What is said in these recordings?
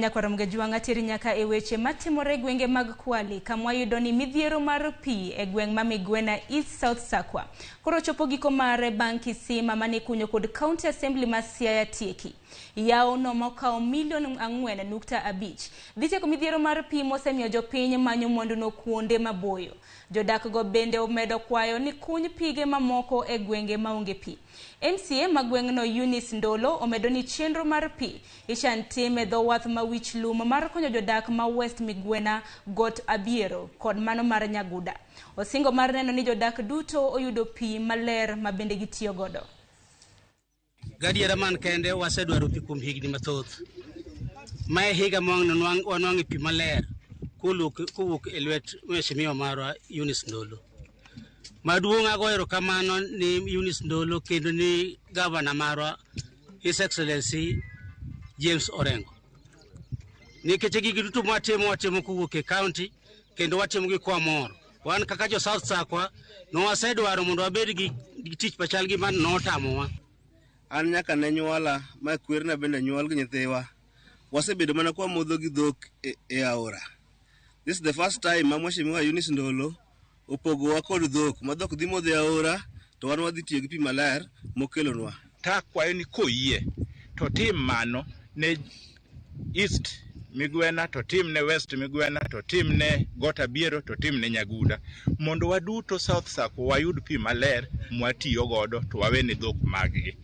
Nyakwaramge juanga tiri nyaka e weche matimore gwenge mag Kwale kama yudo ni midhiero mar pi e gweng ma Migwena East South Sakwa. Koro chopo giko mare bang' kisima mane kunyo kod County Assembly ma Siaya tieki. Yao no mokao $4.5 dhi tieko midhiero mar pi mosemiyo jopiny manyo mwandu no kuonde maboyo. Jodak go bende omedo kwayo ni kuny pige mamoko e gwenge maonge pi. MCA magweng'no Eunice Ndolo omedo ni chenro mar pi ichan tim e dho wath ma wich lum mar konyo jodak ma West Migwena, Got Abiero kod mano mar Nyaguda. Osingo mar neno ni jodak duto oyudo pi maler ma bende gitiyo godo. Gadiera man kende wasedwaro pi kuom higni mathoth. Mae higa wanwang'o pi maler kowuok e lwet mheshimiwa marwa Eunice Ndolo. Maduong' ago erokamano ni Eunice Ndolo kendo ni gavana marwa His Excellency James Orengo. Nikech gigi duto watimo kowuok e county kendo watimo gi kwa mor. Wan kaka jo South Sakwa no wasedwaro mondo wabed gi tich machal gi man notamowa. An nyaka ne nyuola ma kwerna bende nyuol gi nyithiwa. Wasebedo mana kwa modho gi dhok e aora. This is the first time ma mheshimiwa Eunice Ndolo opogowa kod dhok ma dhok dhi modho e aora to wan wadhi tiyo gi pi maler mokelonwa. Ta kwayo ni koyie to tim mano ne East Migwena, to tim ne West Migwena, to tim ne Got Abiero, to tim ne Nyaguda, mondo waduto South Sakwa wayud pi maler mwatiyo godo to wawene dhok maggi.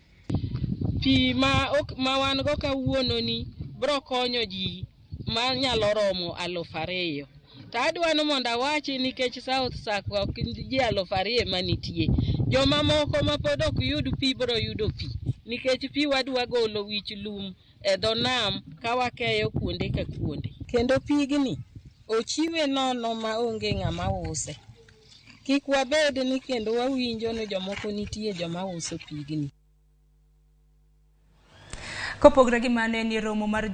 Pi ma wan go kawuono ni bro konyo ji ma nyalo romo 2,000. To adwano mondo awachi nikech South Sakwa ok ji 2,000 manitie. Joma moko ma pod ok yud pi bro yudo pi nikech pi wadwa golo wich lum e dho nam ka wakeyo kuonde ka kuonde. Kendo pigni ochiwe nono ma onge ng'ama use. Kik wabed ni kendo wawinjo ni jomoko nitie joma uso pigni. Kopogre gi mano en romo mar